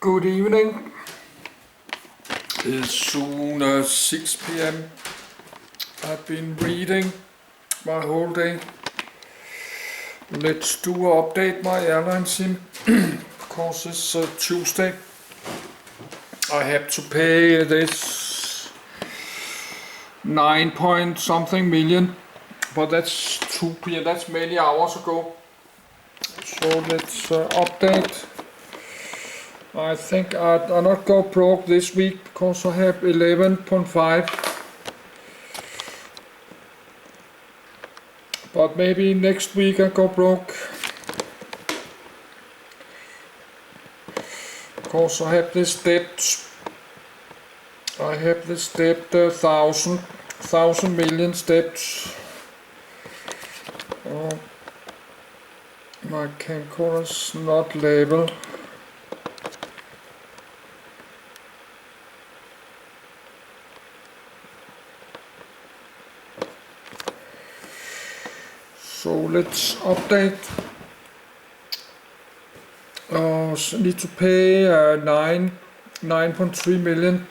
Good evening. It's soon 6 p.m. I've been reading my whole day. Let's do an update my Airlinesim because it's Tuesday. I have to pay this 9 point something million, but that's 2 p.m. That's many hours ago. So let's update. I think I'll not go broke this week because I have 11.5. But maybe next week I go broke. Because I have this debt. I have this debt, thousand million debt. My camcorder's not level. So let's update. Need to pay 9.3 million.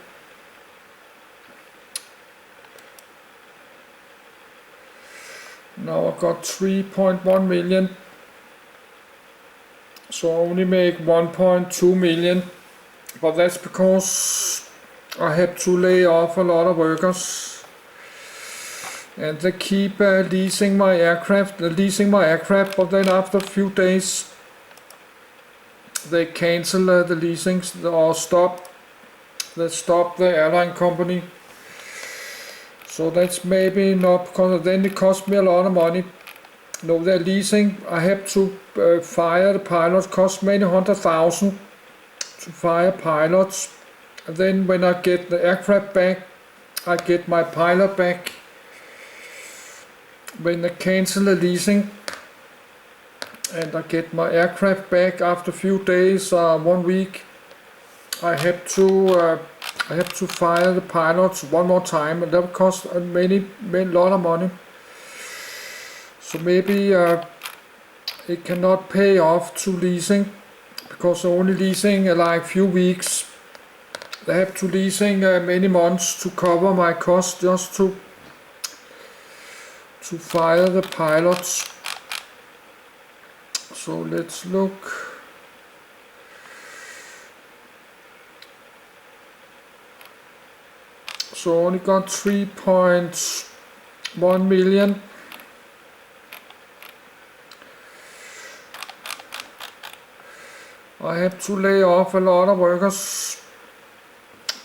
Now I got 3.1 million. So I only make 1.2 million. But that's because I had to lay off a lot of workers. And they keep leasing my aircraft, but then after a few days they cancel the leasings or they stop the airline company. So that's maybe not, because then it cost me a lot of money. No, they're leasing. I have to fire the pilots, cost many 100,000 to fire pilots. And then when I get the aircraft back, I get my pilot back. When they cancel the leasing and I get my aircraft back after a few days, 1 week, I have to fire the pilots one more time, and that will cost a lot of money. So maybe it cannot pay off to leasing, because they're only leasing like few weeks. They have to leasing many months to cover my cost just to fire the pilots. So let's look. So only got 3.1 million. I have to lay off a lot of workers,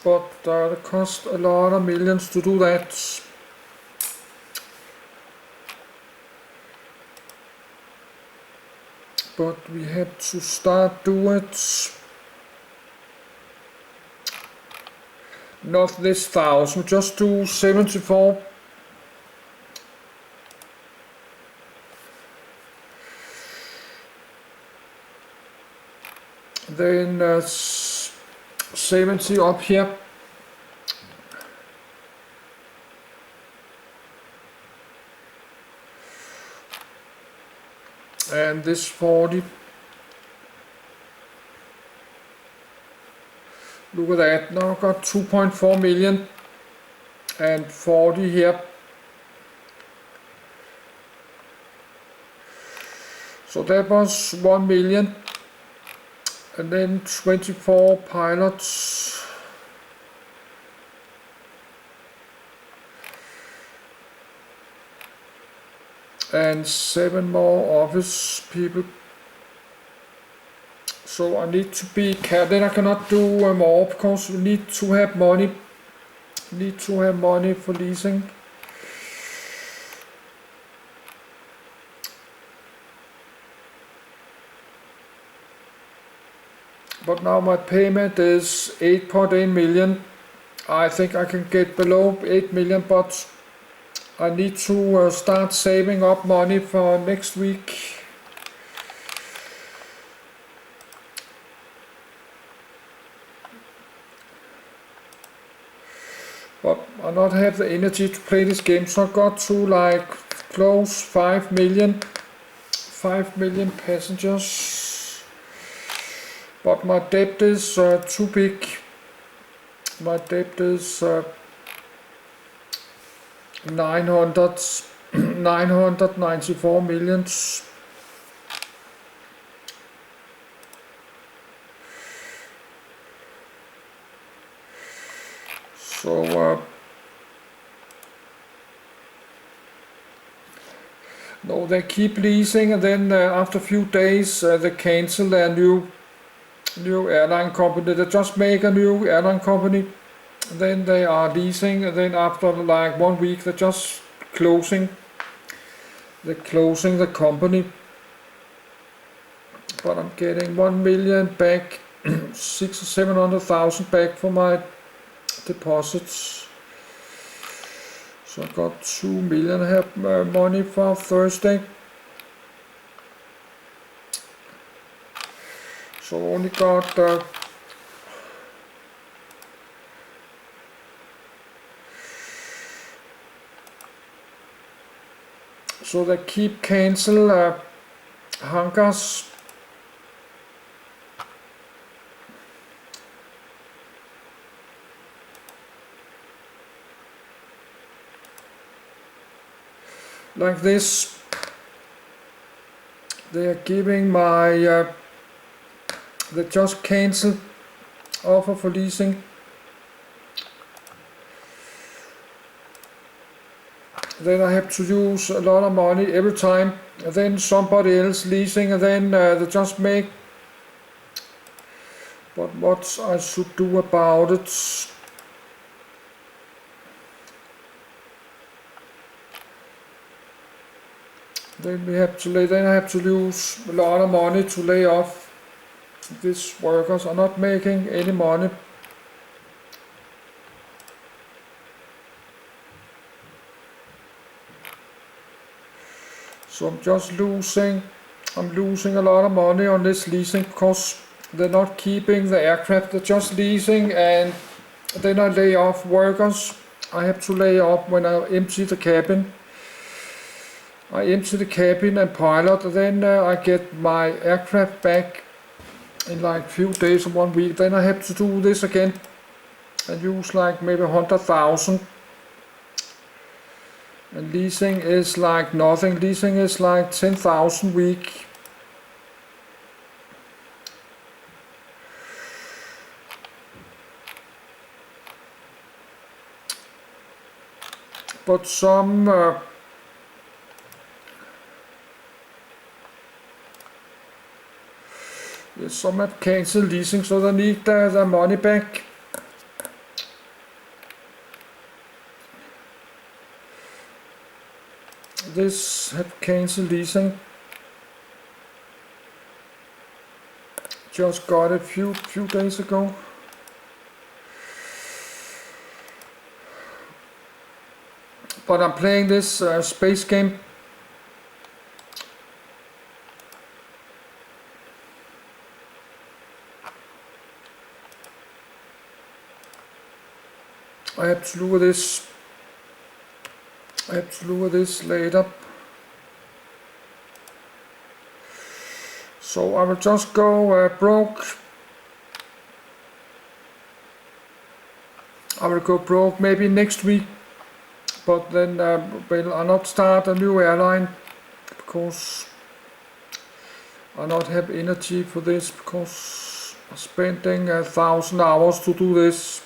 but it costs a lot of millions to do that. But we have to start do it. Not this 1,000, just do 74. Then 70 up here. And this 40. Look at that, now I've got 2.4 million and 40 here. So that was 1 million. And then 24 pilots. And 7 more office people. So I need to be careful. Then I cannot do more, because we need to have money. Need to have money for leasing. But now my payment is 8.8 million. I think I can get below 8 million, but I need to start saving up money for next week. But I not have the energy to play this game, so I got to like close 5 million passengers. but my debt is too big. My debt is 994 millions. So no, they keep leasing, and then after a few days they cancel their new airline company. They just make a new airline company, and then they are leasing, and then after like 1 week they're just closing. They're closing the company. But I'm getting 1 million back, 600,000 or 700,000 back for my deposits. So I got 2 million I have money for Thursday. So only got so they keep cancel hangars. Like this. They are giving my they just cancel offer for leasing. Then I have to use a lot of money every time, and then somebody else leasing, and then they just make. But what I should do about it? Then I have to use a lot of money to lay off. These workers are not making any money. So I'm losing a lot of money on this leasing because they're not keeping the aircraft, they're just leasing, and then I lay off workers. I have to lay off when I empty the cabin. I empty the cabin and pilot, and then I get my aircraft back in like few days or 1 week. Then I have to do this again and use like maybe 100,000. And leasing is like nothing. Leasing is like 10,000 week. But some have cancelled leasing, so they need their money back. This have cancelled leasing. Just got it few days ago. But I'm playing this space game. I have to look at this. I have to look at this later. So I will just go broke. I will go broke maybe next week. But then I'll not start a new airline because I not have energy for this, because I'm spending 1,000 hours to do this.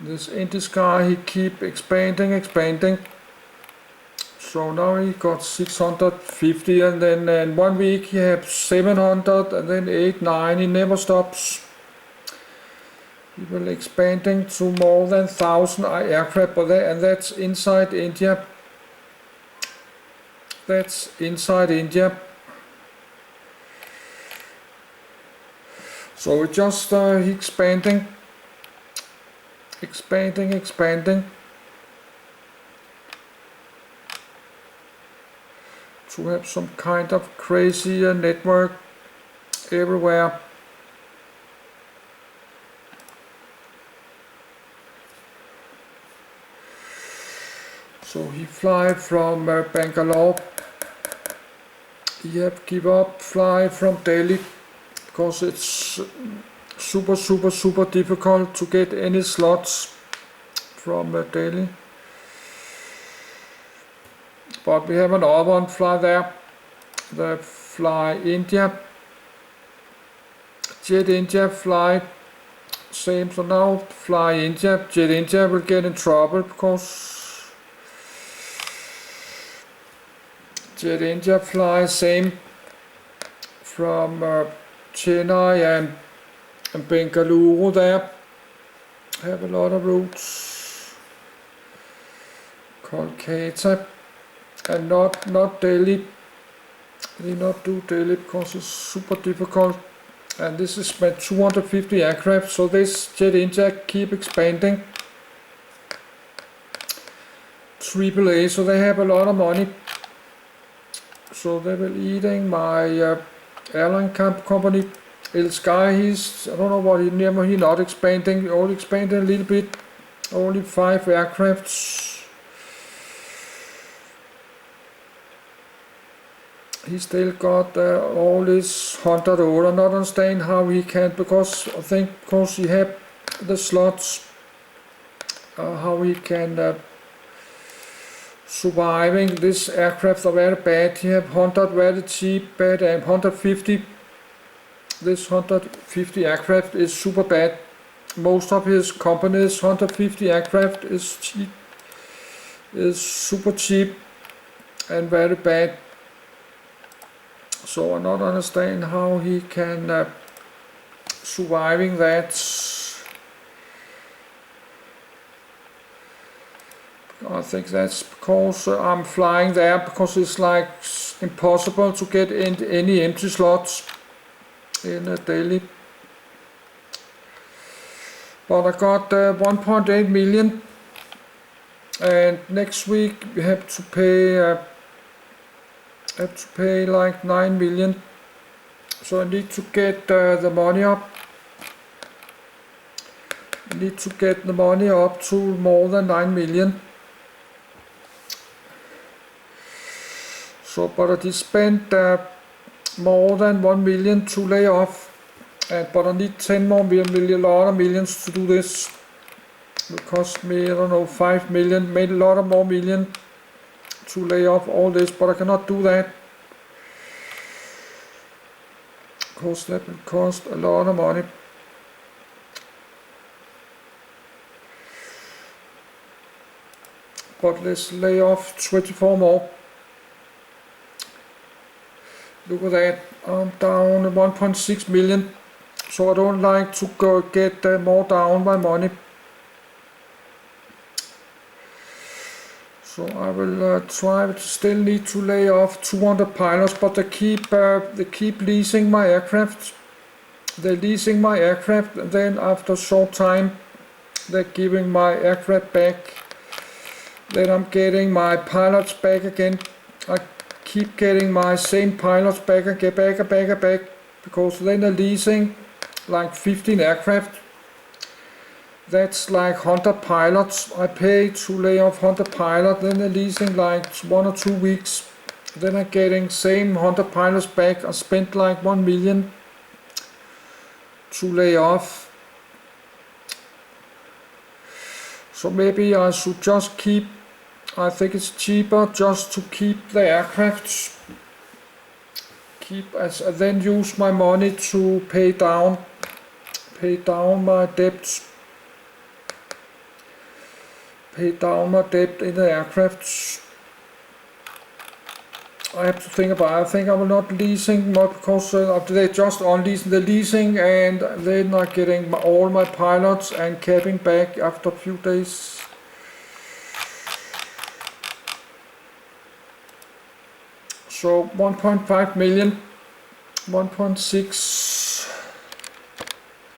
This Indian guy, he keep expanding. So now he got 650, and then in 1 week he has 700, and then 8, 9, he never stops. He will expanding to more than 1,000 aircraft, and that's inside India. That's inside India. So it just expanding to have some kind of crazy network everywhere. So he fly from Bangalore. he have give up fly from Delhi because it's super difficult to get any slots from Delhi. But we have another one fly there, the fly India, Jet India fly, same. So now fly India, Jet India will get in trouble because Jet India fly same from Chennai and Bengaluru there, have a lot of routes. Kolkata and not Delhi. They not do Delhi because it's super difficult. And this is my 250 aircraft, so this Jet India keep expanding. AAA, so they have a lot of money. So they will eating my airline company. El Sky, I don't know what he not expanding, only expanding a little bit, only 5 aircrafts. He still got all this 100 order. Not understand how he can, because I think because he have the slots, how he can surviving. This aircraft are very bad. He have 100 very cheap, bad, and 150. This 150 aircraft is super bad. Most of his companies 150 aircraft is cheap, is super cheap and very bad. So I not understand how he can surviving that. I think that's because I'm flying there, because it's like impossible to get any empty slots in Delhi. But I got 1.8 million, and next week we have to pay like 9 million. So I need to get the money up. I need to get the money up to more than 9 million. So, but I did spend more than 1 million to lay off, but I need 10 more million, a lot of millions to do this. It will cost me, I don't know, 5 million, made a lot of more million to lay off all this, but I cannot do that because that will cost a lot of money. But let's lay off 24 more. Look at that, I'm down 1.6 million, so I don't like to go get more down my money. So I will try, to still need to lay off 200 pilots, but they keep leasing my aircraft. They're leasing my aircraft, and then after a short time they're giving my aircraft back. Then I'm getting my pilots back again. I keep getting my same pilots back and get back, because then they're leasing like 15 aircraft. That's like 100 pilots. I pay to lay off 100 pilots, then they're leasing like 1 or 2 weeks. Then I'm getting same 100 pilots back. I spent like 1 million to lay off. So maybe I should just keep, I think it's cheaper just to keep the aircraft, and then use my money to pay down my debt. Pay down my debt in the aircraft. I have to think about it. I think I will not leasing more, because they just on leasing the leasing, and they're not getting all my pilots and cabin back after a few days. So 1.5 million, 1.6